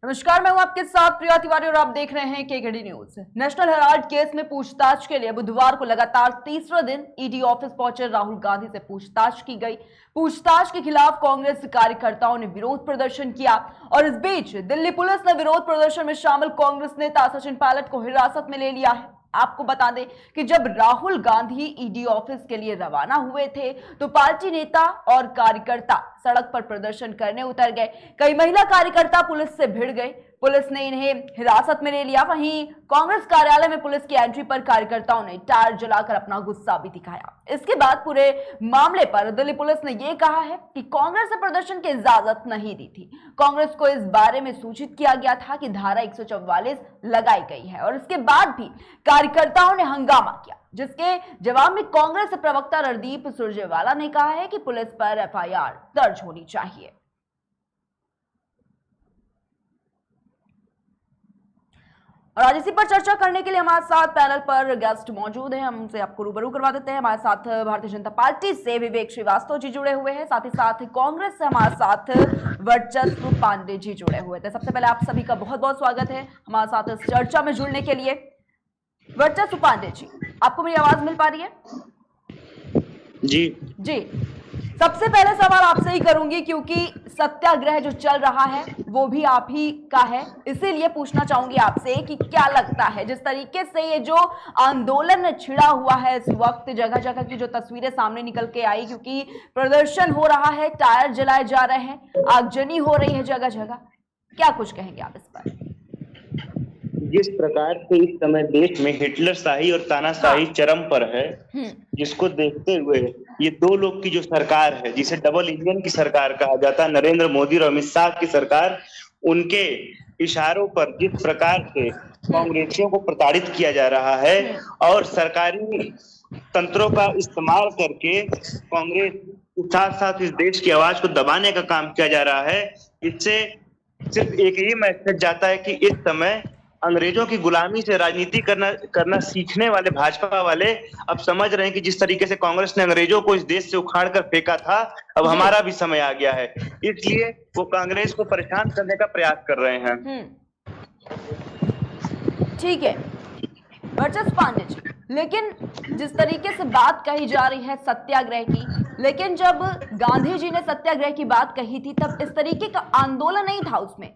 नमस्कार, मैं हूं आपके साथ प्रिया तिवारी और आप देख रहे हैं KKD news. National Herald case में पूछताछ के लिए बुधवार को लगातार तीसरा दिन ईडी ऑफिस पहुंचे राहुल गांधी से पूछताछ की गई। पूछताछ के खिलाफ कांग्रेस कार्यकर्ताओं ने विरोध प्रदर्शन किया और इस बीच दिल्ली पुलिस ने विरोध प्रदर्शन में शामिल कांग्रेस नेता सचिन पायलट को हिरासत में ले लिया है। आपको बता दें कि जब राहुल गांधी ईडी ऑफिस के लिए रवाना हुए थे तो पार्टी नेता और कार्यकर्ता सड़क पर प्रदर्शन करने उतर गए। कई महिला कार्यकर्ता पुलिस से भिड़ गए। पुलिस ने इन्हें हिरासत में ले लिया। वहीं कांग्रेस कार्यालय में पुलिस की एंट्री पर कार्यकर्ताओं ने टायर जलाकर अपना गुस्सा भी दिखाया। इसके बाद पूरे मामले पर दिल्ली पुलिस ने यह कहा है कि कांग्रेस ने प्रदर्शन की इजाजत नहीं दी थी। कांग्रेस को इस बारे में सूचित किया गया था कि धारा 144 लगाई गई है और इसके बाद भी कार्यकर्ताओं ने हंगामा किया, जिसके जवाब में कांग्रेस प्रवक्ता रणदीप सुरजेवाला ने कहा है कि पुलिस पर एफआईआर दर्ज होनी चाहिए। और आज इसी पर चर्चा करने के लिए हमारे साथ पैनल पर गेस्ट मौजूद हैं। हम उनसे आपको रूबरू करवा देते हैं। हमारे साथ भारतीय जनता पार्टी से विवेक श्रीवास्तव जी जुड़े हुए हैं, साथ ही साथ कांग्रेस से हमारे साथ वर्चस्व पांडे जी जुड़े हुए थे। सबसे पहले आप सभी का बहुत बहुत स्वागत है हमारे साथ इस चर्चा में जुड़ने के लिए। वर्चस्व पांडे जी, आपको मेरी आवाज मिल पा रही है? जी, सबसे पहले सवाल आपसे ही करूंगी क्योंकि सत्याग्रह जो चल रहा है वो भी आप ही का है, इसीलिए पूछना चाहूंगी आपसे कि क्या लगता है जिस तरीके से ये जो आंदोलन छिड़ा हुआ है इस वक्त, जगह जगह की जो तस्वीरें सामने निकल के आई, क्योंकि प्रदर्शन हो रहा है, टायर जलाए जा रहे हैं, आगजनी हो रही है जगह जगह, क्या कुछ कहेंगे आप इस पर? जिस प्रकार से इस समय देश में हिटलर शाही और तानाशाही चरम पर है, जिसको देखते हुए ये दो लोग की जो सरकार है, जिसे डबल इंजन की सरकार कहा जाता है, नरेंद्र मोदी और अमित शाह की सरकार, उनके इशारों पर जिस प्रकार से कांग्रेसियों को प्रताड़ित किया जा रहा है और सरकारी तंत्रों का इस्तेमाल करके कांग्रेस के साथ साथ इस देश की आवाज को दबाने का काम किया जा रहा है, इससे सिर्फ एक ही मैसेज जाता है कि इस समय अंग्रेजों की गुलामी से राजनीति करना सीखने वाले भाजपा वाले अब समझ रहे हैं कि जिस तरीके से कांग्रेस ने अंग्रेजों को इस देश से उखाड़ कर फेंका था, अब हमारा भी समय आ गया है, इसलिए वो कांग्रेस को परेशान करने का प्रयास कर रहे हैं। ठीक है वर्चस्व पांडे जी, लेकिन जिस तरीके से बात कही जा रही है सत्याग्रह की, लेकिन जब गांधी जी ने सत्याग्रह की बात कही थी तब इस तरीके का आंदोलन नहीं था, उसमें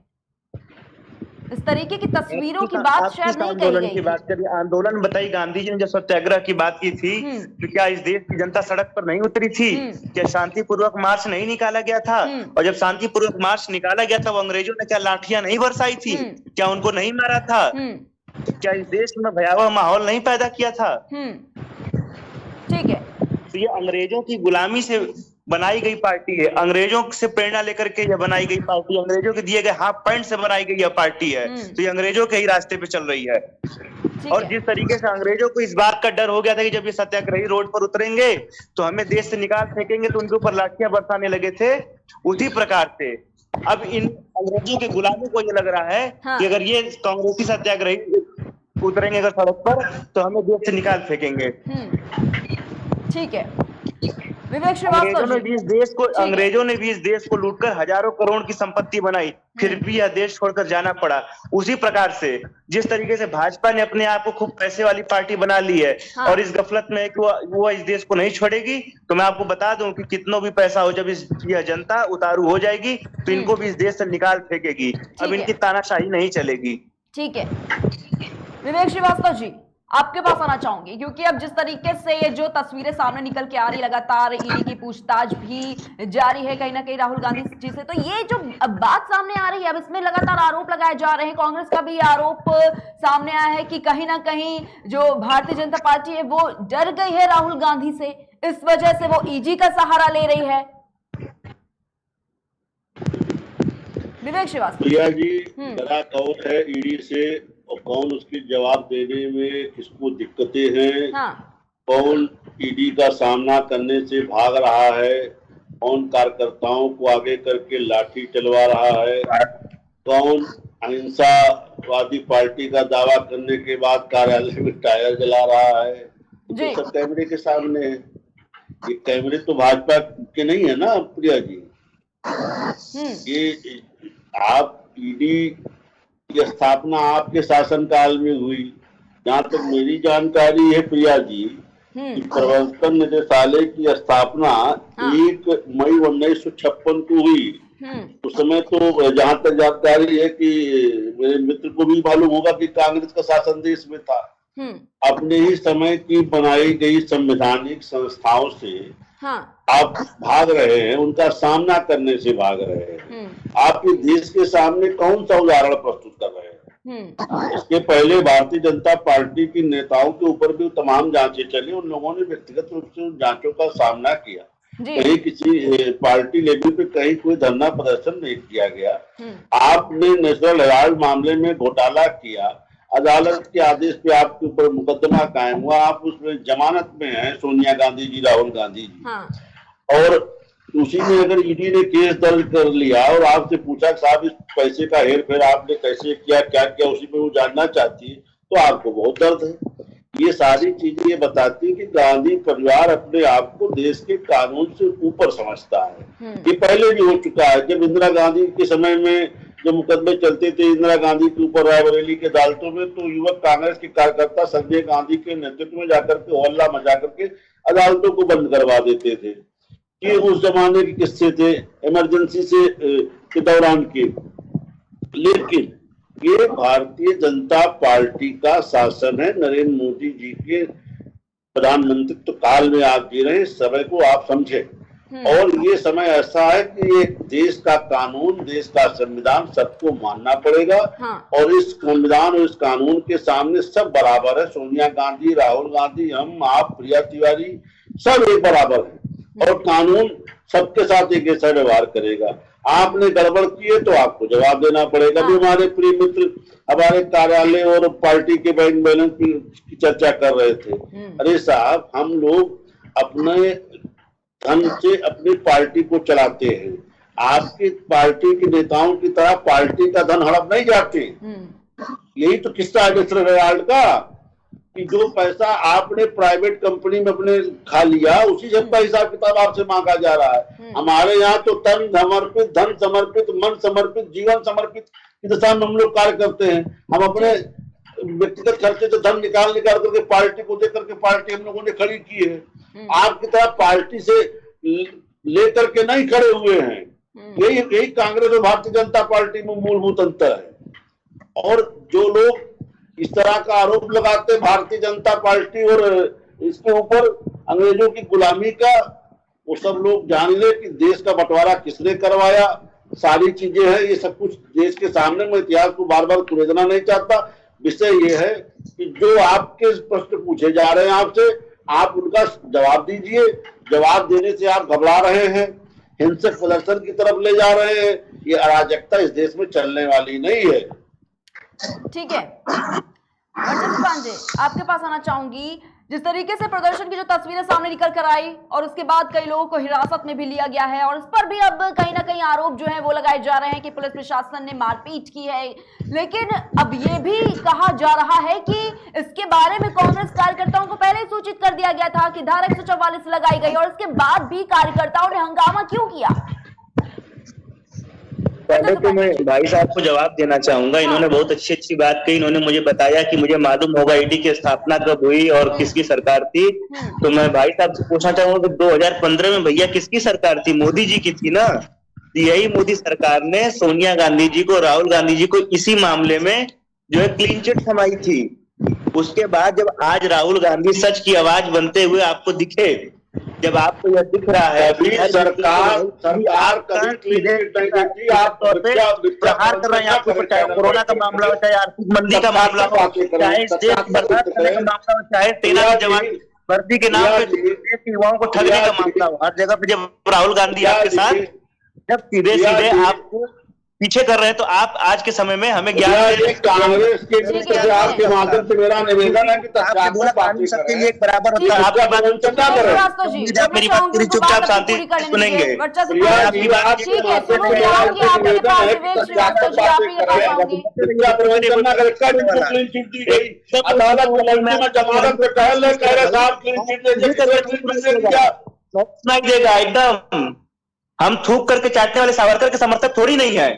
इस तरीके की तस्वीरों की बात शायद नहीं कही गई थी। बात करिए, आंदोलन बताइए। गांधी जी ने जब सत्याग्रह की बात की थी तो क्या इस देश की जनता सड़क पर नहीं उतरी थी? क्या शांतिपूर्वक मार्च नहीं निकाला गया था? और जब शांतिपूर्वक मार्च निकाला गया था, वो अंग्रेजों ने क्या लाठियां नहीं बरसाई थी? क्या उनको नहीं मारा था? क्या इस देश में भयावह माहौल नहीं पैदा किया था? ठीक है, तो ये अंग्रेजों की गुलामी से बनाई गई पार्टी है, अंग्रेजों से प्रेरणा लेकर के यह बनाई गई पार्टी, अंग्रेजों के दिए गए हाफ पैंट से बनाई गई यह पार्टी है, तो ये अंग्रेजों के ही रास्ते पे चल रही है। और जिस तरीके से अंग्रेजों को इस बात का डर हो गया था कि जब ये सत्याग्रही रोड पर उतरेंगे तो हमें देश से निकाल फेंकेंगे, तो उनके ऊपर लाठियां बरसाने लगे थे, उसी प्रकार से अब इन अंग्रेजों के गुलामों को ये लग रहा है कि अगर ये कांग्रेसी सत्याग्रही उतरेंगे अगर सड़क पर तो हमें देश से निकाल फेंकेंगे। ठीक है विवेक श्रीवास्तव, अंग्रेजों ने भी इस देश को लूटकर हजारों करोड़ की संपत्ति बनाई, फिर भी यह देश छोड़कर जाना पड़ा। उसी प्रकार से जिस तरीके से भाजपा ने अपने आप को खूब पैसे वाली पार्टी बना ली है और इस गफलत में कि वो इस देश को नहीं छोड़ेगी, तो मैं आपको बता दूं कि कितना भी पैसा हो, जब यह जनता उतारू हो जाएगी तो इनको भी इस देश से निकाल फेंकेगी। अब इनकी तानाशाही नहीं चलेगी। ठीक है विवेक श्रीवास्तव जी, आपके पास आना चाहूंगी क्योंकि अब जिस तरीके से ये जो तस्वीरें सामने निकल के आ रही, लगातार ईडी की पूछताछ भी जारी है कहीं ना कहीं राहुल गांधी जी से, तो ये जो अब बात सामने आ रही है, अब इसमें लगातार आरोप लगाए जा रहे हैं। कांग्रेस का भी आरोप सामने आया है कि कहीं ना कहीं जो भारतीय जनता पार्टी है वो डर गई है राहुल गांधी से, इस वजह से वो ईडी का सहारा ले रही है। विवेक श्रीवास्तव जी, डरा कौन है ईडी से और कौन उसके जवाब देने में किसको दिक्कतें हैं? कौन ईडी का सामना करने से भाग रहा है? कौन कार्यकर्ताओं को आगे करके लाठी चलवा रहा है? कौन अहिंसावादी पार्टी का दावा करने के बाद कार्यालय में टायर जला रहा है? तो सब कैमरे के सामने है। ये कैमरे तो भाजपा के नहीं है ना प्रिया जी। ये आप ईडी की स्थापना आपके शासनकाल में हुई। जहाँ तक मेरी जानकारी है प्रिया जी, कि प्रवर्तन निदेशालय की स्थापना 1 मई 1956 को हुई। उस समय तो जहां तक जानकारी है कि मेरे मित्र को भी मालूम होगा कि कांग्रेस का शासन देश में था। अपने ही समय की बनाई गई संवैधानिक संस्थाओं से आप भाग रहे हैं, उनका सामना करने से भाग रहे हैं। आप इस देश के सामने कौन सा उदाहरण प्रस्तुत कर रहे हैं? इसके पहले भारतीय जनता पार्टी के नेताओं के ऊपर भी तमाम जांचें चली, उन लोगों ने व्यक्तिगत रूप से उन जांचों का सामना किया। कहीं किसी पार्टी लेवल पे कहीं कोई धरना प्रदर्शन नहीं किया गया। आपने नेशनल हेराल्ड मामले में घोटाला किया, अदालत के आदेश पे आपके ऊपर मुकदमा कायम हुआ, आप उसमें जमानत में हैं, सोनिया गांधी जी, राहुल गांधी जी। और उसी में अगर ईडी ने केस दर्ज कर लिया और आपसे पूछा साहब इस पैसे का हेर फेर आपने कैसे किया, क्या किया, उसी में वो जानना चाहती है, तो आपको बहुत दर्द है। ये सारी चीजें ये बताती है कि गांधी परिवार अपने आप को देश के कानून से ऊपर समझता है। ये पहले भी हो चुका है। जब इंदिरा गांधी के समय में जो मुकदमे चलते थे इंदिरा गांधी के ऊपर रायबरेली के अदालतों में, तो युवक कांग्रेस के कार्यकर्ता संजय गांधी के नेतृत्व में जाकर के हल्ला मचा करके अदालतों को बंद करवा देते थे। ये उस जमाने के किस्से थे, इमरजेंसी से के दौरान के। लेकिन ये भारतीय जनता पार्टी का शासन है। नरेंद्र मोदी जी के प्रधानमंत्रित्व काल में आप जी रहे हैं, समय को आप समझे। और ये समय ऐसा है कि ये देश का कानून, देश का संविधान सबको मानना पड़ेगा। और इस संविधान और इस कानून के सामने सब बराबर है। सोनिया गांधी, राहुल गांधी, हम, आप, प्रिया तिवारी, सब एक बराबर है। और कानून सबके साथ एक ऐसा व्यवहार करेगा। आपने गड़बड़ की है तो आपको जवाब देना पड़ेगा। भी हमारे प्रिय मित्र हमारे कार्यालय और पार्टी के बैंक बैलेंस की चर्चा कर रहे थे। अरे साहब, हम लोग अपने धन से अपनी पार्टी को चलाते हैं। आपकी पार्टी के नेताओं की तरह पार्टी का धन हड़प नहीं जाते। यही तो किस्सा है नेशनल हेराल्ड का, कि जो पैसा आपने प्राइवेट कंपनी में अपने खा लिया, उसी से हिसाब किताब आपसे मांगा जा रहा है। हमारे यहाँ तो तन समर्पित, धन समर्पित, मन समर्पित, जीवन समर्पित की दिशा में हम लोग कार्य करते हैं। हम अपने व्यक्तिगत खर्चे से धन निकाल करके पार्टी को दे करके पार्टी हम लोगों ने खड़ी की है। आपकी तरह पार्टी से लेकर के नहीं खड़े हुए हैं। यही कांग्रेस और भारतीय जनता पार्टी में मूलभूत अंतर है। और जो लोग इस तरह का आरोप लगाते भारतीय जनता पार्टी और इसके ऊपर अंग्रेजों की गुलामी का, वो सब लोग जान ले कि देश का बंटवारा किसने करवाया, सारी चीजें हैं। ये सब कुछ देश के सामने, मैं इतिहास को बार बार कुरेदना नहीं चाहता। विषय ये है कि जो आपके प्रश्न पूछे जा रहे हैं आपसे, आप उनका जवाब दीजिए। जवाब देने से आप घबरा रहे हैं, हिंसक प्रदर्शन की तरफ ले जा रहे हैं। ये अराजकता इस देश में चलने वाली नहीं है। ठीक है, पांडे आपके पास आना चाहूंगी। जिस तरीके से प्रदर्शन की जो तस्वीरें सामने निकल कर आई और उसके बाद कई लोगों को हिरासत में भी लिया गया है, और इस पर भी अब कहीं ना कहीं आरोप जो है वो लगाए जा रहे हैं कि पुलिस प्रशासन ने मारपीट की है। लेकिन अब ये भी कहा जा रहा है कि इसके बारे में कांग्रेस कार्यकर्ताओं को पहले ही सूचित कर दिया गया था कि धारा 144 लगाई गई, और इसके बाद भी कार्यकर्ताओं ने हंगामा क्यों किया? पहले तो मैं भाई साहब को जवाब देना चाहूंगा। इन्होंने बहुत अच्छी बात कही। इन्होंने मुझे बताया कि मुझे मालूम होगा ईडी की स्थापना कब हुई और किसकी सरकार थी। तो मैं भाई साहब से पूछना चाहूंगा कि 2015 में भैया किसकी सरकार थी? मोदी जी की थी ना। यही मोदी सरकार ने सोनिया गांधी जी को, राहुल गांधी जी को इसी मामले में जो है क्लीन चिट थमाई थी। उसके बाद जब आज राहुल गांधी सच की आवाज बनते हुए आपको दिखे, जब आपको यह दिख रहा है सरकार कभी क्लीन चिट नहीं देती। आप प्रहार कर रहे हैं आपके ऊपर, चाहे कोरोना का मामला हो, चाहे आर्थिक मंदी का मामला हो, चाहे देश बर्बाद करने का मामला हो, चाहे सेना के जवान वर्दी के नाम पे देश के युवाओं को ठगने का मामला हो, हर जगह पे जब राहुल गांधी आपके साथ जब सीधे सीधे आपको पीछे कर रहे हैं, तो आप आज के समय में हमें ज्ञान कांग्रेस के आपके माध्यम से मेरा निवेदन है कि सबके लिए एक बराबर होता है। आपकी बात मेरी बात पूरी चुपचाप शांति सुनेंगे। आपकी बात सुनाई देगा एकदम। हम थूक करके चाटने वाले सावरकर के समर्थक थोड़ी नहीं है।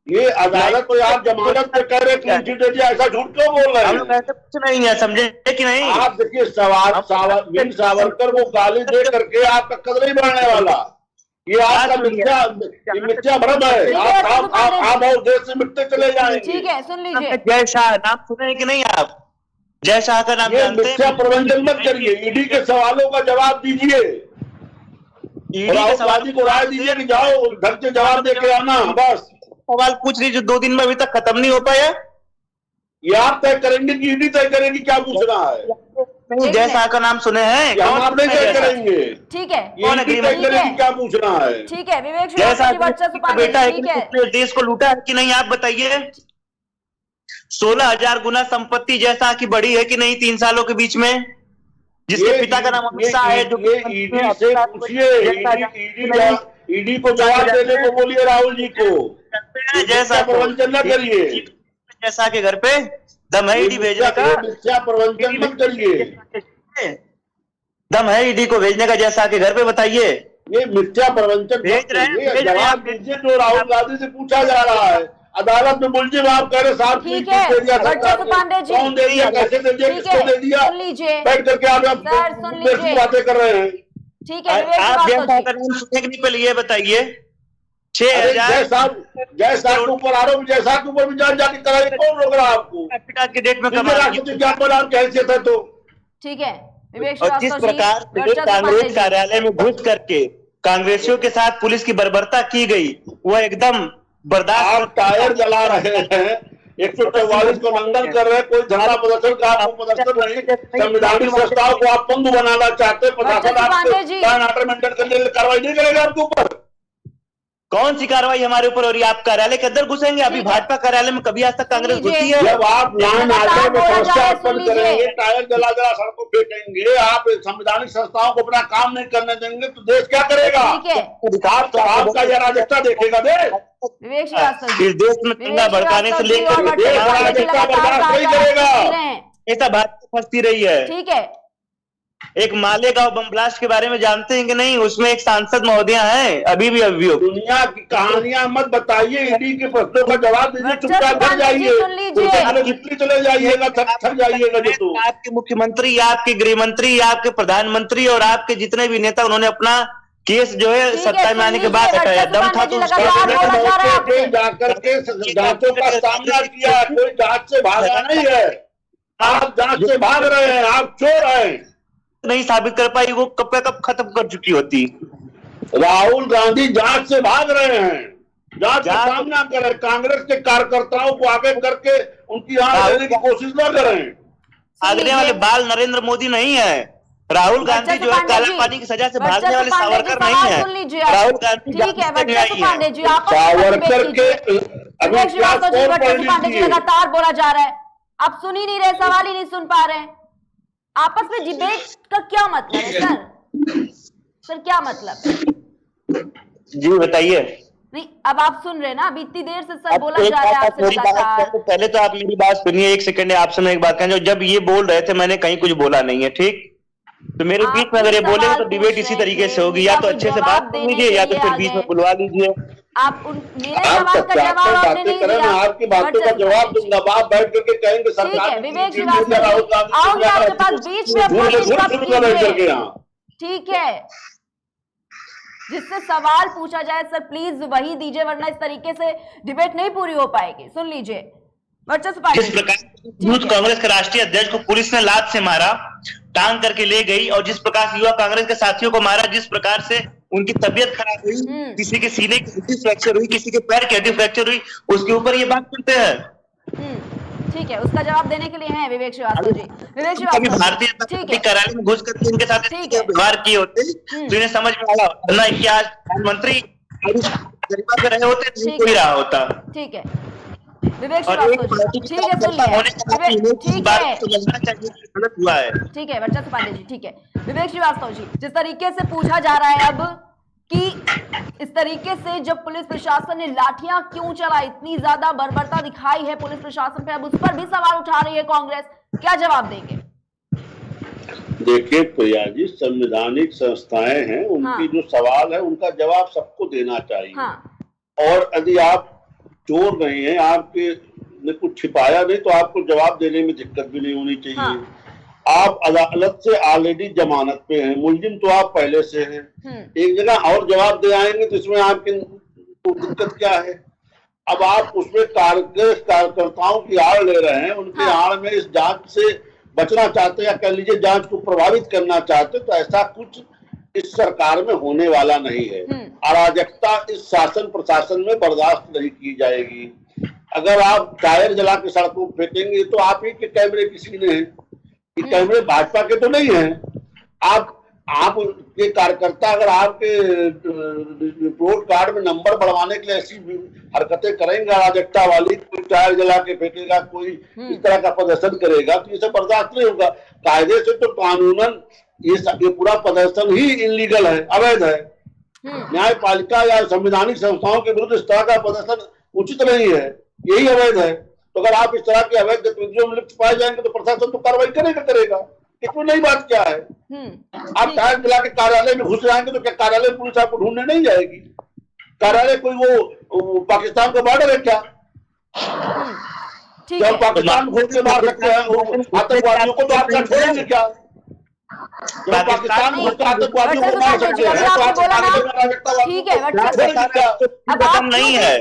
ये अदालत को आप जमानत पे कह रहे क्लीन चिट दे दिया, ऐसा झूठ क्यों बोल रहे हम लोग हैं? ऐसा कुछ नहीं है, समझे कि नहीं? आप देखिए वीर सावरकर को गाली दे करके आपका कदर नहीं बढ़ने वाला। ये आपका मिथ्या भ्रम है। आप और देश से मिटते चले जाएंगे। ठीक है, सुन लीजिए। जय शाह नाम सुने हैं कि नहीं आप? जय शाह का नाम ये जानते हैं? मिथ्या प्रबंधन मत करिए। ईडी के सवालों का जवाब दीजिए। राहुल गांधी को राय दीजिए कि जाओ ढंग से जवाब दे के आना। बस सवाल पूछ रही जो 2 दिन में अभी तक खत्म नहीं हो पाया। ये आप तय करेंगे कि ईडी तय करेगी क्या पूछना है? जय शाह का नाम सुने हैं? हम आप नहीं तय करेंगे। ठीक है, ये ईडी तय करेगी क्या पूछना है? ठीक है। विवेक जय शाह श्रीवास्तव बेटा है ठीक है। कि देश को लूटा है कि नहीं, आप बताइए। 16,000 गुना संपत्ति जय शाह की बढ़ी है कि नहीं 3 सालों के बीच में? जिसके पिता का नाम अमित शाह है, जो ईडी से पूछिए। ईडी को जवाब देने को बोलिए राहुल जी को। जैसा प्रवंचन न करिए। जैसा के घर पे दम है ईडी भेजने का। मिथ्या प्रवंचन मत करिए। दम है ईडी को भेजने का जैसा के घर पे, बताइए। ये मिथ्या प्रवंचन भेज रहे हैं। जवाब दीजिए जो राहुल गांधी से पूछा जा रहा है। अदालत में मुलजिम आप कह रहे साहब ठीक है। कौन दे दिया, कैसे दे दिया, किसको दे दिया? सुन लीजिए, बैठ करके आप बातें कर रहे हैं। ठीक है। आप जय शाह का नाम सुनने के लिए पहले ये बताइए। 6,000 जय शाह के ऊपर आरोप, जय शाह के ऊपर भी जांच जाके कराइए। कौन रोक रहा है आपको? के डेट में राष्ट्रपति ज्ञापन आपकी हैसियत है तो। ठीक है। और जिस प्रकार से कांग्रेस कार्यालय में घुस करके कांग्रेसियों के साथ पुलिस की बर्बरता की गई, वह एकदम बर्दाश्त। आप टायर जला रहे हैं, 144 को उल्लंघन कर रहे हैं। कोई धरना प्रदर्शन का आपको प्रदर्शन नहीं। संवैधानिक संस्थाओं को आप पंगु बनाना चाहते हैं। प्रशासन आपको मेंटेन करने के लिए कार्रवाई नहीं करेगा आपके ऊपर। कौन सी कार्रवाई हमारे ऊपर हो रही है? आप कार्यालय के अंदर घुसेंगे? अभी भाजपा कार्यालय में कभी आज तक कांग्रेस घुसी है? जब आप लाइन आर्डर में समस्या उत्पन्न करेंगे, टायर जला जला सड़कों फेंकेंगे, आप संवैधानिक संस्थाओं को अपना काम नहीं करने देंगे तो देश क्या करेगा? आपका यह अराजकता देखेगा देश। इस देश में दंगा भड़काने से लेकर अराजकता बर्दाश्त नहीं करेगा। ऐसा भाजपा फंसती रही है। ठीक है। एक मालेगांव बम ब्लास्ट के बारे में जानते हैं कि नहीं? उसमें एक सांसद महोदया हैं, अभी भी अभियोग। दुनिया की कहानियां मत बताइए। ईडी के प्रश्नों का जवाब दीजिए, चुपचाप घर जाइए, दिल्ली चले जाइएगा, थक जाइएगा। तो आपके मुख्यमंत्री, आपके गृह मंत्री, आपके प्रधानमंत्री और आपके जितने भी नेता, उन्होंने अपना केस जो है सत्ता में आने के बाद हटाया। दम था तो जाकर के जांचों का सामना किया। कोई जांच से भागा नहीं है। आप जांच से भाग रहे हैं, आप चोर हैं। नहीं साबित कर पाई, वो कब कब खत्म कर चुकी होती। राहुल गांधी जांच से भाग रहे हैं। जांच का सामना करें। कांग्रेस के कार्यकर्ताओं को आगे करके उनकी आंख लेने की कोशिश न करें। आगने वाले बाल नरेंद्र मोदी नहीं है। राहुल गांधी जो है काला पानी की सजा से भागने वाले सावरकर नहीं है। राहुल गांधी सावरकर के लगातार बोला जा रहा है, आप सुन ही नहीं रहे, सवाल ही नहीं सुन पा रहे हैं। आपस में डिबेट का क्या मतलब है सर? सर क्या मतलब है? जी बताइए। नहीं, अब आप सुन रहे हैं ना, अभी इतनी देर से सर बोला जा रहा है आपसे लगातार। पहले तो आप मेरी बात सुनिए, 1 सेकंड आपसे मैं एक बात कहूं। जब ये बोल रहे थे मैंने कहीं कुछ बोला नहीं है, ठीक? तो मेरे बीच में अगर ये बोलेंगे तो डिबेट इसी तरीके से होगी। या तो अच्छे से बात कर लीजिए या तो फिर बीच में बुलवा लीजिए। आप मेरे सवाल का जवाब आपने नहीं दिया। मैं आपकी बातों का जवाब दूंगा। आप बैठ करके कहेंगे ठीक है। विवेक श्रीवास्तव आओगे आपके पास बीच में ठीक है। जिससे सवाल पूछा जाए सर प्लीज वही दीजिए, वरना इस तरीके से डिबेट नहीं पूरी हो पाएगी। सुन लीजिए। जिस प्रकार यूथ कांग्रेस के राष्ट्रीय अध्यक्ष को पुलिस ने लात से मारा, टांग करके ले गई, और जिस प्रकार से युवा कांग्रेस के साथियों को मारा, जिस प्रकार से उनकी तबीयत खराब हुई, किसी के सीने की हड्डी फ्रैक्चर हुई, किसी के पैर की हड्डी फ्रैक्चर हुई, उसके ऊपर ये बात करते हैं। ठीक है, उसका जवाब देने के लिए हैं विवेक श्रीवास्तव जी। विवेक श्रीवास्तव भारतीय जनता पार्टी कार्यालय में घुस करके इनके साथ व्यवहार किए होते तो इन्हें समझ में आया ना कि आज प्रधानमंत्री गरीबा पे रहे होते, नहीं कोई रहा होता। ठीक है विवेक श्रीवास्तव जी, ठीक है सुन लिया, ठीक है समझना चाहिए गलत हुआ है। ठीक है वर्चस्व पांडे जी, ठीक है विवेक श्रीवास्तव जी, जिस तरीके से पूछा जा रहा है अब कि इस तरीके से जब पुलिस प्रशासन ने लाठियां क्यों चलाई, इतनी ज्यादा बर्बरता दिखाई है पुलिस प्रशासन पे, अब उस पर भी सवाल उठा रही है कांग्रेस, क्या जवाब देंगे? देखिए प्रिया जी, संवैधानिक संस्थाएं हैं, उनकी जो सवाल है उनका जवाब सबको देना चाहिए। और यदि आप चोर नहीं है, आपके ने कुछ छिपाया नहीं, तो आपको जवाब देने में दिक्कत भी नहीं होनी चाहिए। हाँ। आप अदालत से ऑलरेडी जमानत पे हैं, मुलजिम तो आप पहले से हैं, एक जगह और जवाब दे आएंगे तो इसमें आपकी दिक्कत क्या है? अब आप उसमें कार्यकर्ताओं की आड़ ले रहे हैं, उनके आड़ में इस जांच से बचना चाहते या कह लीजिए जांच को प्रभावित करना चाहते, तो ऐसा कुछ इस सरकार में होने वाला नहीं है। अराजकता इस शासन प्रशासन में बर्दाश्त नहीं की जाएगी। अगर आप टायर जला के सड़कों पर फेंकेंगे तो आप ही के कैमरे किसी ने हैं, ये कैमरे भाजपा के तो नहीं है। आप के कार्यकर्ता अगर आपके रिपोर्ट कार्ड में नंबर बढ़वाने के लिए ऐसी हरकतें करेंगे अराजकता वाली, कोई टायर जला के फेंकेगा, कोई इस तरह का प्रदर्शन करेगा, तो ये सब बर्दाश्त नहीं होगा। कायदे से तो कानूनन ये पूरा प्रदर्शन ही इलीगल है, अवैध है। न्यायपालिका या संवैधानिक संस्थाओं के विरुद्ध इस तरह का प्रदर्शन उचित नहीं है, यही अवैध है। तो अगर आप इस तरह की अवैध गतिविधियों में लिप्त पाए जाएंगे तो प्रशासन तो कार्रवाई करेगा। इसमें नई बात क्या है? आप टायर जला के कार्यालय में घुस जाएंगे तो क्या कार्यालय में पुलिस आपको ढूंढने नहीं जाएगी? कार्यालय कोई वो पाकिस्तान का बॉर्डर है क्या? जब पाकिस्तान घुस के मार सकते हैं आतंकवादियों को, तो आप क्या छोड़ेंगे क्या? जब पाकिस्तान घुस के आतंकवादियों को मार सकते हैं तो आप ठीक है, खत्म नहीं है,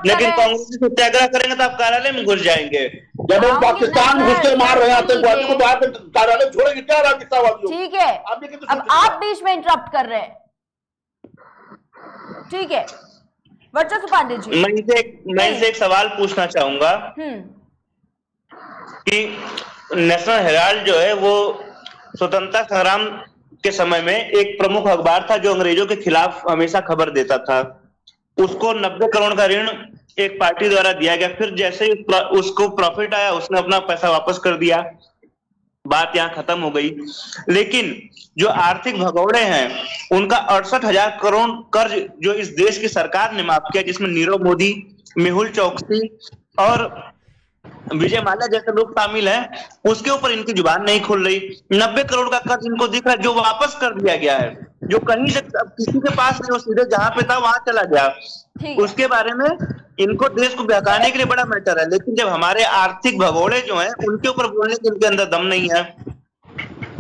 लेकिन कांग्रेस सत्याग्रह करेंगे तो आप कार्यालय में घुस जाएंगे। जब हम पाकिस्तान घुस के मार रहे हैं आतंकवादियों को, तो आप कार्यालय छोड़ेंगे क्या राजस्थानवादियों? ठीक है, अब आप बीच में इंटरप्ट कर रहे हैं। ठीक है, वर्चस्व पांडे जी, मैं इसे एक सवाल पूछना चाहूंगा कि नेशनल हेराल्ड जो है वो स्वतंत्रता संग्राम के समय में एक प्रमुख अखबार था जो अंग्रेजों के खिलाफ हमेशा खबर देता था। उसको 90 करोड़ का ऋण एक पार्टी द्वारा दिया गया, फिर जैसे ही उसको प्रॉफिट आया उसने अपना पैसा वापस कर दिया, बात यहाँ खत्म हो गई। लेकिन जो आर्थिक भगौड़े हैं उनका 68,000 करोड़ कर्ज जो इस देश की सरकार ने माफ किया, जिसमें नीरव मोदी, मेहुल चौकसी और विजय माल्या जैसे लोग शामिल हैं, उसके ऊपर इनकी जुबान नहीं खुल रही। 90 करोड़ का कर्ज इनको दिख रहा है जो वापस कर दिया गया है, जो कहीं से किसी के पास नहीं, वो सीधे जहां पे था वहां चला गया। उसके बारे में इनको देश को बहकाने के लिए बड़ा मैटर है, लेकिन जब हमारे आर्थिक भगोड़े जो हैं उनके ऊपर बोलने के इनके अंदर दम नहीं है।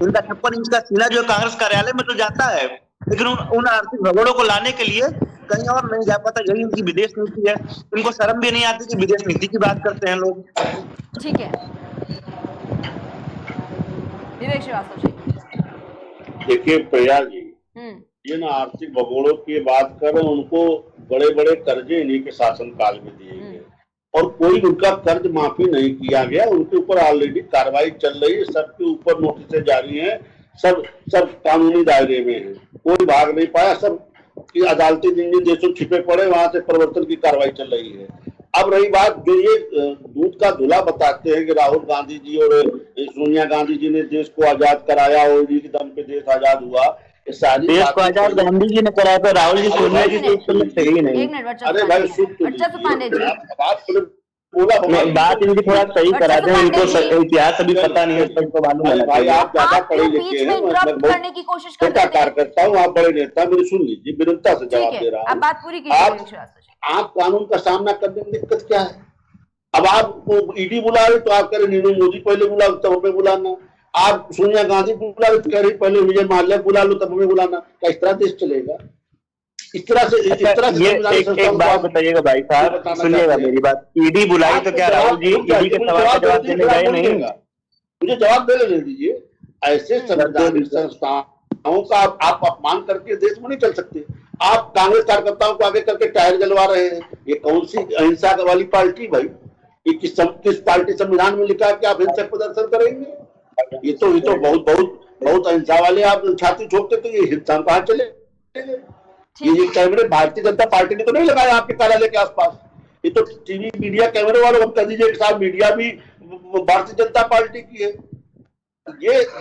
इनका 56 इंच का सीना जो कांग्रेस कार्यालय में तो जाता है, लेकिन उन आर्थिक भगोड़ों को लाने के लिए कहीं और नहीं जा पाता। यही इनकी विदेश नीति है। इनको शर्म भी नहीं आती कि विदेश नीति की बात करते हैं लोग। ठीक है, विवेक श्रीवास्तव जी। देखिए प्रिया जी, जिन आर्थिक भगोड़ों की बात कर रहे हैं उनको बड़े बड़े कर्जे इन्हीं के शासनकाल में दिए गए और कोई उनका कर्ज माफी नहीं किया गया। उनके ऊपर ऑलरेडी कार्रवाई चल रही है, सबके ऊपर नोटिस जारी है, सब कानूनी दायरे में है, कोई भाग नहीं पाया। सब की अदालती जिन देशों छिपे पड़े वहां से परिवर्तन की कार्रवाई चल रही है। अब रही बात जो ये दूध का धुला बताते हैं कि राहुल गांधी जी और सोनिया गांधी जी ने देश को आजाद कराया और इन्हीं के दम पे देश आजाद हुआ, देश को आजाद गांधी जी ने कराया था, राहुल जी सोनिया जी तो उस समय थे ही नहीं। अरे भाई बात इनकी थोड़ा सही करा दें, इनको इतिहास अभी पता नहीं है, सबको मालूम है। भाई आप ज्यादा पढ़े लिखे हैं, करने की कोशिश कार्यकर्ता हूँ, आप बड़े नेता, मेरी सुन लीजिए, विनम्रता से जवाब दे रहा हूँ। बात पूरी कीजिए। आप कानून का सामना करने में दिक्कत क्या है? अब आपको ईडी बुला रहे तो आप कह रहे नीरव मोदी पहले बुला तब हमें बुलाना, आप सोनिया गांधी बुला रहे तो कह रही पहले विजय माल्या बुला लो तब हमें बुलाना। क्या इस तरह देश चलेगा? इस तरह से एक बात बताइएगा भाई साहब, सुनिएगा मेरी बात। ईडी बुलाई तो क्या राहुल जी ईडी के सवाल का जवाब देने गए नहीं? मुझे जवाब दे दीजिए। ऐसे संवैधानिक संस्थाओं का आप अपमान करके देश में नहीं चल सकते। आप कांग्रेस कार्यकर्ताओं को आगे करके टायर जलवा रहे हैं। ये कौन सी अहिंसा वाली पार्टी भाई? ये किस पार्टी संविधान में लिखा है कि आप हिंसक प्रदर्शन करेंगे? ये तो बहुत अहिंसा वाले आप छाती ठोकते, तो ये हिंसा कहाँ चले? ये कैमरे भारतीय जनता पार्टी ने तो नहीं लगाया आपके कार्यालय के आसपास। ये तो टीवी मीडिया कैमरे वालों को कह दीजिए साहब, मीडिया भी भारतीय जनता पार्टी की है।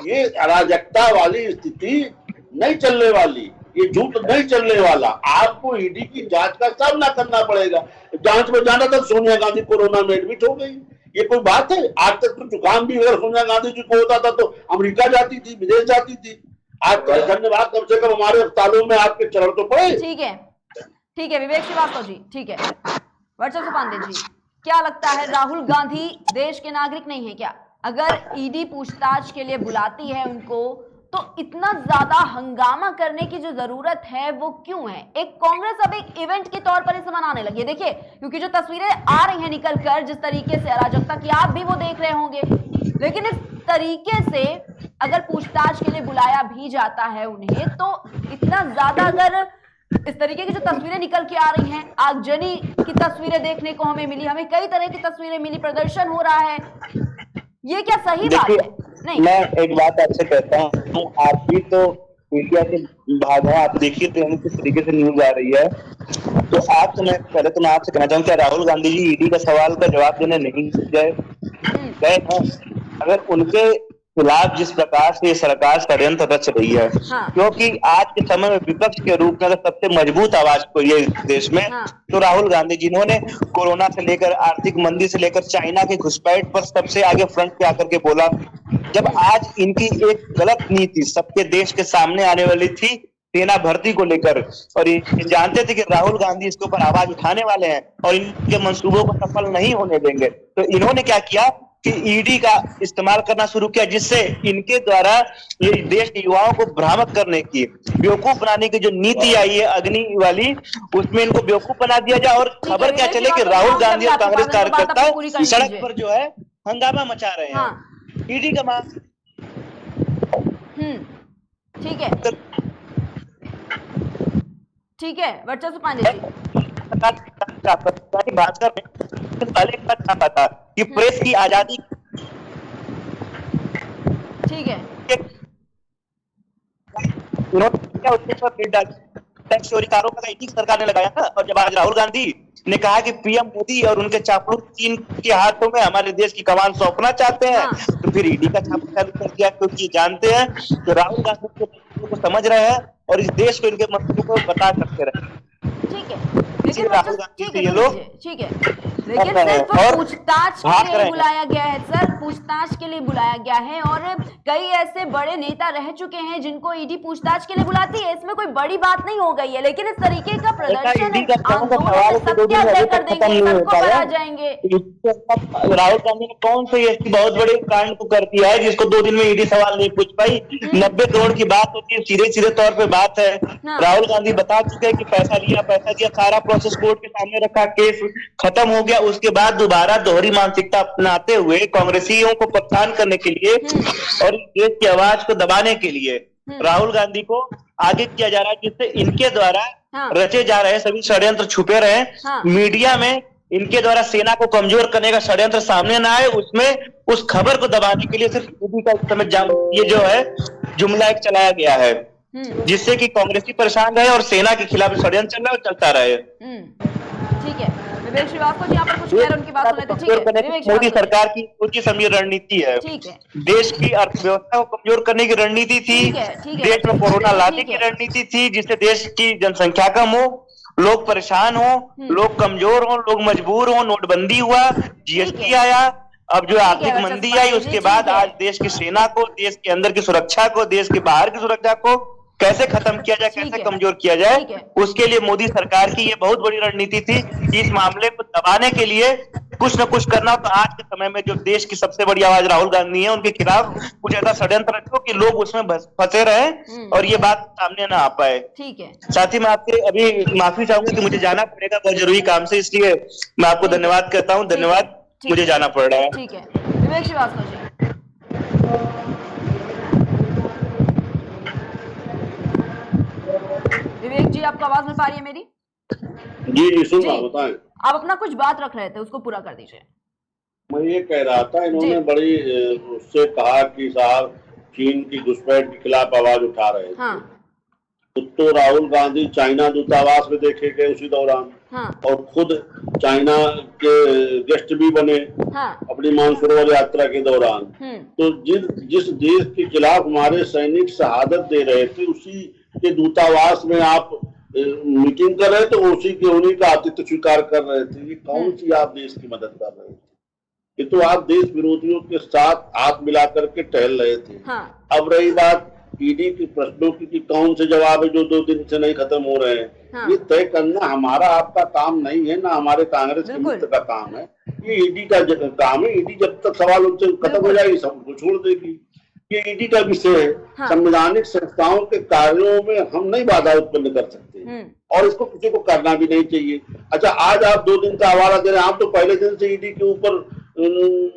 ये अराजकता वाली स्थिति नहीं चलने वाली, ये झूठ नहीं चलने वाला। आपको ईडी की जांच का सामना करना पड़ेगा। जांच में जाना था, सोनिया गांधी कोरोना में एडमिट हो गई, ये कोई बात है? आज तक तो जुकाम भी अगर सोनिया गांधी जी को होता था तो अमेरिका जाती थी, विदेश जाती थी। आज धन्यवाद, कम से कम हमारे अस्पतालों में आपके चरण तो पड़े। ठीक है विवेक श्रीवास्तव जी, ठीक है। वर्चस्व पांडे जी, क्या लगता है राहुल गांधी देश के नागरिक नहीं है क्या? अगर ईडी पूछताछ के लिए बुलाती है उनको तो इतना ज्यादा हंगामा करने की जो जरूरत है वो क्यों है? एक कांग्रेस अब एक इवेंट के तौर पर इसे मनाने लगी है। देखिए, क्योंकि जो तस्वीरें आ रही हैं निकल कर जिस तरीके से अराजकता की, आप भी वो देख रहे होंगे, लेकिन इस तरीके से अगर पूछताछ के लिए बुलाया भी जाता है उन्हें, तो इतना ज्यादा अगर इस तरीके की जो तस्वीरें निकल के आ रही हैं, आगजनी की तस्वीरें देखने को हमें मिली, हमें कई तरह की तस्वीरें मिली, प्रदर्शन हो रहा है, ये क्या सही बात है? नहीं, मैं एक बात आपसे कहता हूँ, आप भी तो मीडिया के भाग हैं, आप देखिए तो किस तरीके से न्यूज आ रही है। तो मैं आपसे कहना चाहूँ, क्या राहुल गांधी जी ईडी का सवाल का जवाब देने नहीं गए? अगर उनके खिलाफ जिस प्रकार से सरकार षड्यंत्र रच रही है, क्योंकि आज के समय में विपक्ष के रूप में अगर सबसे मजबूत आवाज कोई है इस देश में, तो राहुल गांधी जिन्होंने कोरोना से लेकर आर्थिक मंदी से लेकर चाइना के घुसपैठ पर सबसे आगे फ्रंट पे आकर के बोला। जब आज इनकी एक गलत नीति सबके देश के सामने आने वाली थी सेना भर्ती को लेकर, और ये जानते थे कि राहुल गांधी इसके ऊपर आवाज उठाने वाले हैं और इनके मंसूबों को सफल नहीं होने देंगे, तो इन्होंने क्या किया कि ईडी का इस्तेमाल करना शुरू किया, जिससे इनके द्वारा ये देश के युवाओं को भ्रामक करने की, बेवकूफ बनाने की जो नीति आई है अग्नि वाली, उसमें इनको बेवकूफ बना दिया जाए और खबर क्या चले कि राहुल गांधी और कांग्रेस कार्यकर्ता सड़क पर जो है हंगामा मचा रहे हैं। ईडी का मांग ठीक है, ठीक है वर्चस्व पांडे जी, भास्कर में पहले एक बात कहा था कि प्रेस की आजादी, ठीक है, टैक्स चोरी का आरोप सरकार ने लगाया था, और जब आज राहुल गांधी ने कहा कि पीएम मोदी और उनके चापलूस चीन के हाथों में हमारे देश की कमान सौंपना चाहते हैं, तो फिर ईडी का छापा चालू कर दिया, क्योंकि जानते हैं तो राहुल गांधी को समझ रहे हैं और इस देश को इनके मंसूबों को बता सकते रहे। ठीक है, लेकिन राहुल गांधी से ये लोग ठीक है, लेकिन सिर्फ पूछताछ के लिए बुलाया गया है सर, पूछताछ के लिए बुलाया गया है, और कई ऐसे बड़े नेता रह चुके हैं जिनको ईडी पूछताछ के लिए बुलाती है, इसमें कोई बड़ी बात नहीं हो गई है, लेकिन इस तरीके का प्रदर्शन सत्याग्रह कर देंगे, सड़कों पर आ जाएंगे। राहुल गांधी ने कौन से ऐसी बहुत बड़े कांड को कर दिया है जिसको 2 दिन में ईडी सवाल नहीं पूछ पाई? 90 करोड़ की बात होती है, सीधे तौर पे बात है। राहुल गांधी बता चुके हैं कि पैसा दिया, सारा प्रोसेस कोर्ट के सामने रखा, केस खत्म हो गया। उसके बाद दोबारा दोहरी मानसिकता अपनाते हुए कांग्रेसियों को परेशान करने के लिए और देश की आवाज को दबाने के लिए राहुल गांधी को आगे किया जा रहा है, जिससे इनके द्वारा रचे जा रहे सभी षड्यंत्र छुपे रहे। मीडिया में इनके द्वारा सेना को कमजोर करने का षड्यंत्र सामने ना आए, उसमें उस खबर को दबाने के लिए सिर्फ ईडी का समय ये जो है जुमला एक चलाया गया है, जिससे कि कांग्रेसी परेशान रहे और सेना के खिलाफ षड्यंत्र चल रहा है और चलता रहे। ठीक है, विवेक श्रीवास्तव जी, यहाँ पर कुछ कह रहे उनकी बात सुने तो ठीक है। मोदी सरकार की सोची समझी रणनीति है, ठीक है, देश की अर्थव्यवस्था को कमजोर करने की रणनीति थी, देश में कोरोना लाने की रणनीति थी, जिससे देश की जनसंख्या कम हो, लोग परेशान हो, लोग कमजोर हो, लोग मजबूर हो, नोटबंदी हुआ, जीएसटी आया, अब जो आर्थिक मंदी आई, उसके बाद आज देश की सेना को, देश के अंदर की सुरक्षा को, देश के बाहर की सुरक्षा को कैसे खत्म किया जाए, कैसे कमजोर किया जाए, उसके लिए मोदी सरकार की ये बहुत बड़ी रणनीति थी। इस मामले को दबाने के लिए कुछ न कुछ करना, तो आज के समय में जो देश की सबसे बड़ी आवाज राहुल गांधी है, उनके खिलाफ कुछ ऐसा षड्यंत्र रखो कि लोग उसमें फंसे रहे और ये बात सामने ना आ पाए। ठीक है, साथ ही मैं आपसे अभी माफी चाहूंगा कि मुझे जाना पड़ेगा बहुत जरूरी काम से, इसलिए मैं आपको धन्यवाद कहता हूँ। धन्यवाद, मुझे जाना पड़ रहा है। ठीक है, विवेक श्रीवास्तव जी। विवेक जी, आपको आवाज मिल पा रही है मेरी? जी सुन रहा हूं, बताएं। आप अपना कुछ बात रख रहे थे, उसको पूरा कर दीजिए। मैं ये कह रहा था, इन्होंने बड़ी उससे कहा कि साहब चीन की घुसपैठ के खिलाफ आवाज उठा रहे थे। हाँ। तो राहुल गांधी चाइना दूतावास में देखे गए उसी दौरान, और खुद चाइना के गेस्ट भी बने अपनी मानसरोवर यात्रा के दौरान। तो जिस देश के खिलाफ हमारे सैनिक शहादत दे रहे थे, उसी के दूतावास में आप मीटिंग कर रहे थे, उसी के उन्हीं का आतिथ्य स्वीकार कर रहे थे। ये कौन सी आप देश की मदद कर रहे थे? ये तो आप देश विरोधियों के साथ हाथ मिला करके टहल रहे थे। अब रही बात ईडी के प्रश्नों की कौन से जवाब है जो 2 दिन से नहीं खत्म हो रहे हैं, ये तय करना हमारा आपका काम नहीं है, ना हमारे कांग्रेस के मित्र का काम है, ये ईडी का काम है। ईडी जब तक सवाल उनसे खत्म हो जाएगी सबको छोड़ देगी। ये ईडी का विषय है। संवैधानिक संस्थाओं के कार्यों में हम नहीं बाधा उत्पन्न कर सकते और इसको किसी को करना भी नहीं चाहिए। अच्छा, आज आप 2 दिन का हवाला दे रहे हैं, आप तो पहले दिन से ईडी के ऊपर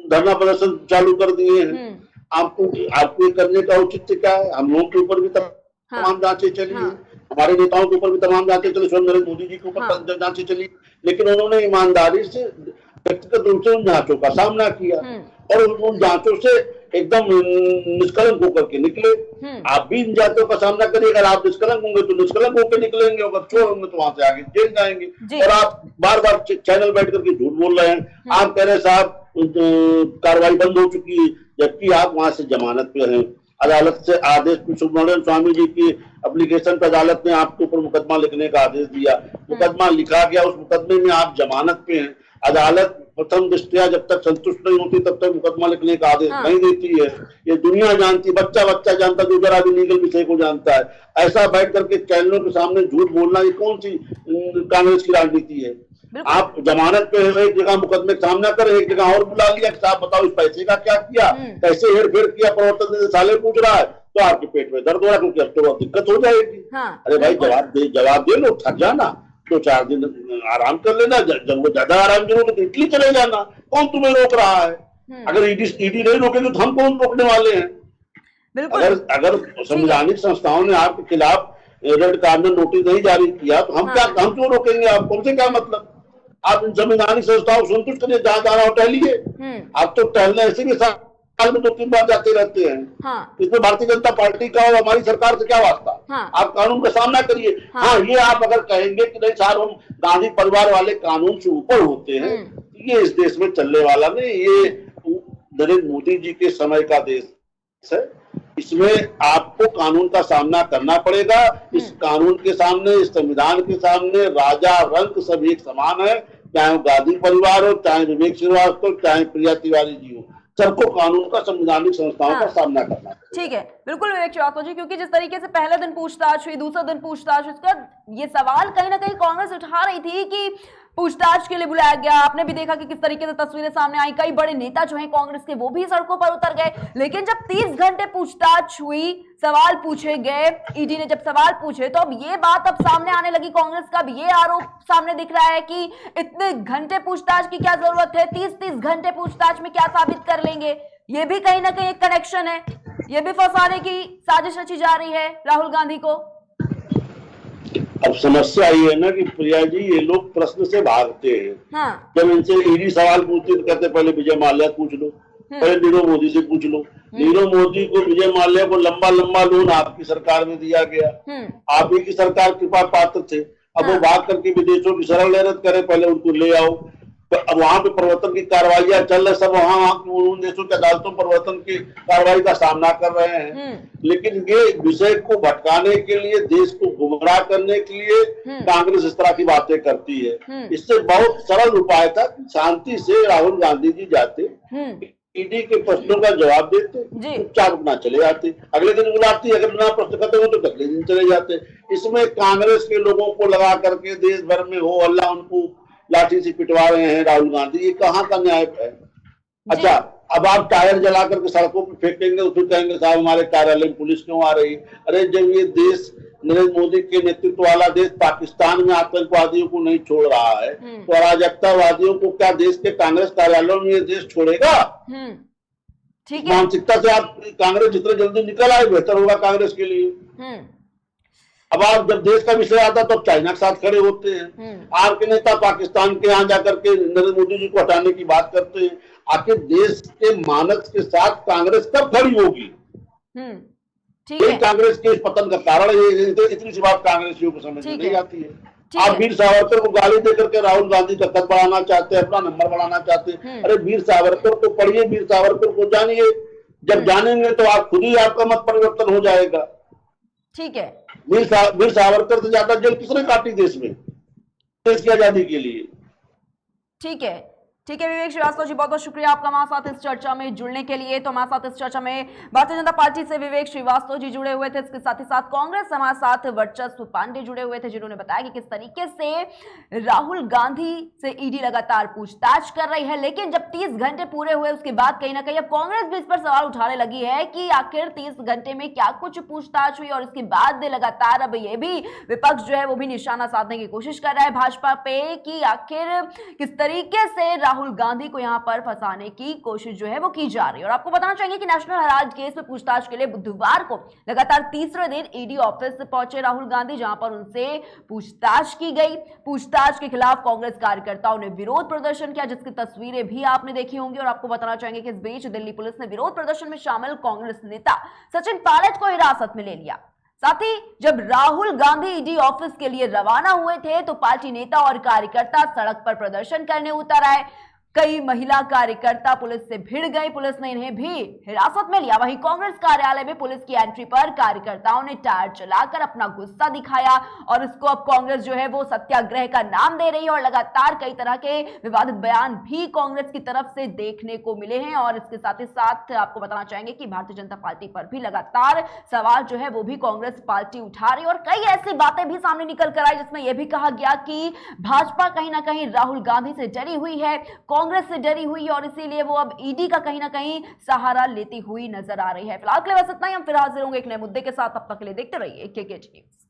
धरना प्रदर्शन चालू कर दिए हैं। आपको करने का औचित्य क्या है? हम लोगों के ऊपर भी तमाम जांचें चली, हमारे नेताओं के ऊपर भी तमाम जांचें चली, स्वयं नरेंद्र मोदी जी के ऊपर जांचें चली, लेकिन उन्होंने ईमानदारी से व्यक्तिगत रूप से उन जांचों का सामना किया और उन जांचों से एकदम निष्कलंक होकर के निकले। आप भी इन जांचों का सामना करिए। अगर आप निष्कलंक होंगे तो निष्कलंक होकर निकलेंगे, अगर चोर होंगे तो वहां से आगे जेल जाएंगे। और आप बार बार चैनल बैठ करके झूठ बोल रहे हैं। आप कह रहे हैं साहब कार्रवाई बंद हो चुकी है, जबकि आप वहां से जमानत पे हैं। अदालत से आदेश, सुब्रमण्यम स्वामी जी की एप्लीकेशन पर अदालत ने आपके ऊपर मुकदमा लिखने का आदेश दिया, मुकदमा लिखा गया, उस मुकदमे में आप जमानत पे हैं। अदालत प्रथम दृष्टया जब तक संतुष्ट नहीं होती तब तक मुकदमा लिखने का आदेश नहीं देती है। ये दुनिया जानती, बच्चा बच्चा जानता, जो जरा भी लीगल विषय को जानता है। ऐसा बैठ करके चैनलों के सामने झूठ बोलना, ये कौन सी कांग्रेस की राजनीति है? आप जमानत पे एक जगह मुकदमे का सामना करें, एक जगह और बुला लिया, आप बताओ इस पैसे का क्या किया, कैसे हेरफेर किया, प्रवर्तन निदेशालय पूछ रहा है तो आपके पेट में दर्द हो रहा है, क्योंकि अब तो बहुत दिक्कत हो जाएगी। अरे भाई जवाब दे लो, थक जाना, 2-4 दिन आराम कर लेना, जब वो ज्यादा आराम जरूरत है तो इटली चले जाना, कौन तुम्हें रोक रहा है? अगर ईडी नहीं रोकेंगे तो हम कौन रोकने वाले हैं? अगर संवैधानिक संस्थाओं ने आपके खिलाफ रेड कार्नर नोटिस नहीं जारी किया तो हम क्यों रोकेंगे? आपको हमसे क्या मतलब? आप इन संवैधानिक संस्थाओं को संतुष्ट करिए, जहां जाना हो टहलिए। आप तो टहलने ऐसे भी साल में 2-3 बार जाते रहते हैं। इसमें भारतीय जनता पार्टी का और हमारी सरकार से क्या वास्ता? आप कानून का सामना करिए। ये आप अगर कहेंगे कि नहीं साहब हम गांधी परिवार वाले कानून से ऊपर होते हैं, ये इस देश में चलने वाला नहीं। ये नरेंद्र मोदी जी के समय का देश है, इसमें आपको कानून का सामना करना पड़ेगा। इस कानून के सामने, इस संविधान के सामने राजा रंक सब एक समान है, चाहे वो गांधी परिवार हो, चाहे विवेक श्रीवास्तव, चाहे प्रिया तिवारी जी हो, सबको कानून का, संवैधानिक संस्थाओं का सामना करना है। ठीक है, बिल्कुल विवेक श्रीवास्तव जी, क्योंकि जिस तरीके से पहले दिन पूछताछ हुई, दूसरे दिन पूछताछ, उसका ये सवाल कहीं ना कहीं कांग्रेस उठा रही थी कि पूछताछ के लिए बुलाया गया। आपने भी देखा कि किस तरीके से तस्वीरें सामने आई, कई बड़े नेता जो हैं कांग्रेस के वो भी सड़कों पर उतर गए। लेकिन जब 30 घंटे पूछताछ हुई, सवाल पूछे गए, ईडी ने जब सवाल पूछे, तो अब ये बात अब सामने आने लगी कांग्रेस का। अब ये आरोप सामने दिख रहा है कि इतने घंटे पूछताछ की क्या जरूरत है, 30-30 घंटे पूछताछ में क्या साबित कर लेंगे? ये भी कहीं ना कहीं एक कनेक्शन है, ये भी फंसाने की साजिश रची जा रही है राहुल गांधी को। अब समस्या ये है ना कि प्रिया जी, ये लोग प्रश्न से भागते हैं। जब इनसे ईडी सवाल पूछते तो कहते पहले विजय माल्या पूछ लो, पहले नीरव मोदी से पूछ लो। नीरव मोदी को, विजय माल्या को लंबा लंबा लोन आपकी सरकार में दिया गया, आप ही की सरकार के पास पात्र थे। अब वो भाग करके विदेशों की सरल लहरत करे, पहले उनको ले आओ। अब वहां पे परिवर्तन की कार्रवाइयां चल रही, सब वहां उन देशों के अदालतों परिवर्तन की कार्रवाई का सामना कर रहे हैं। लेकिन ये विषय को भटकाने के लिए, देश को गुमराह करने के लिए कांग्रेस इस तरह की बातें करती है। इससे बहुत सरल उपाय था, शांति से राहुल गांधी जी जाते, ईडी के प्रश्नों का जवाब देते, चुपचाप अपना चले जाते, अगले दिन बुलाती, अगर बिना प्रश्न खत्म हो तो अगले दिन चले जाते। इसमें कांग्रेस के लोगों को लगा करके देश भर में हो हल्ला, उनको लाठी से पिटवा रहे हैं राहुल गांधी, ये कहाँ का न्याय है? अच्छा, अब आप टायर जला करके सड़कों पर फेंकेंगे तो फिर कहेंगे साहब हमारे कार्यालय में पुलिस क्यों आ रही? अरे जब ये देश, नरेंद्र मोदी के नेतृत्व वाला देश पाकिस्तान में आतंकवादियों को नहीं छोड़ रहा है, तो अराजकतावादियों को क्या देश के कांग्रेस कार्यालयों में ये देश छोड़ेगा? ठीक है, मानसिकता से आप कांग्रेस जितने जल्दी निकल आए बेहतर होगा कांग्रेस के लिए। अब आप जब देश का विषय आता तो चाइना के साथ खड़े होते हैं। आपके नेता पाकिस्तान के यहाँ जाकर के नरेंद्र मोदी जी को हटाने की बात करते हैं। आखिर देश के मानक के साथ कांग्रेस कब खड़ी होगी? यही कांग्रेस के इस पतन का कारण है। इतनी सी बात कांग्रेसियों को समझ में नहीं आती है। आप वीर सावरकर को गाली देकर के राहुल गांधी का कद बढ़ाना चाहते हैं, अपना नंबर बढ़ाना चाहते हैं। अरे वीर सावरकर को पढ़िए, वीर सावरकर को जानिए, जब जानेंगे तो आप खुद ही, आपका मत परिवर्तन हो जाएगा। ठीक है, वीर सावरकर से ज्यादा जेल किसने काटी देश में, देश की आजादी के लिए? ठीक है, ठीक है विवेक श्रीवास्तव जी, बहुत बहुत शुक्रिया आपका हमारे साथ इस चर्चा में जुड़ने के लिए। तो हमारे साथ इस चर्चा में भारतीय जनता पार्टी से विवेक श्रीवास्तव जी जुड़े हुए थे, इसके साथ ही साथ कांग्रेस से हमारे साथ वर्चस्व पांडे जुड़े हुए थे, जिन्होंने बताया कि किस तरीके से राहुल गांधी से ईडी लगातार पूछताछ कर रही है। लेकिन जब 30 घंटे पूरे हुए उसके बाद कहीं ना कहीं अब कांग्रेस भी इस पर सवाल उठाने लगी है कि आखिर 30 घंटे में क्या कुछ पूछताछ हुई, और इसके बाद लगातार अब ये भी विपक्ष जो है वो भी निशाना साधने की कोशिश कर रहा है भाजपा पे कि आखिर किस तरीके से राहुल गांधी को यहां पर फंसाने की कोशिश जो है वो की जा रही है। और आपको बताना चाहेंगे कि नेशनल हेराल्ड केस में पूछताछ के लिए बुधवार को लगातार तीसरे दिन ईडी ऑफिस पहुंचे राहुल गांधी, जहां पर उनसे पूछताछ की गई। पूछताछ के खिलाफ कांग्रेस कार्यकर्ताओं ने विरोध प्रदर्शन किया, जिसकी तस्वीरें भी आपने देखी होंगी। और आपको बताना चाहेंगे कि इस बीच दिल्ली पुलिस ने विरोध प्रदर्शन में शामिल कांग्रेस नेता सचिन पायलट को हिरासत में ले लिया। साथ ही जब राहुल गांधी ईडी ऑफिस के लिए रवाना हुए थे तो पार्टी नेता और कार्यकर्ता सड़क पर प्रदर्शन करने उतर आए। कई महिला कार्यकर्ता पुलिस से भिड़ गए, पुलिस ने इन्हें भी हिरासत में लिया। वहीं कांग्रेस कार्यालय में पुलिस की एंट्री पर कार्यकर्ताओं ने टायर चलाकर अपना गुस्सा दिखाया, और इसको अब कांग्रेस जो है वो सत्याग्रह का नाम दे रही है। और लगातार कई तरह के विवादित बयान भी कांग्रेस की तरफ से देखने को मिले हैं। और इसके साथ ही साथ आपको बताना चाहेंगे कि भारतीय जनता पार्टी पर भी लगातार सवाल जो है वो भी कांग्रेस पार्टी उठा रही है। और कई ऐसी बातें भी सामने निकल कर आई जिसमें यह भी कहा गया कि भाजपा कहीं ना कहीं राहुल गांधी से डरी हुई है, कांग्रेस से डरी हुई है, और इसीलिए वो अब ईडी का कहीं ना कहीं सहारा लेती हुई नजर आ रही है। फिलहाल के लिए बस इतना ही, हम फिर हाजिर होंगे एक नए मुद्दे के साथ। तब तक के लिए देखते रहिए KKT न्यूज़।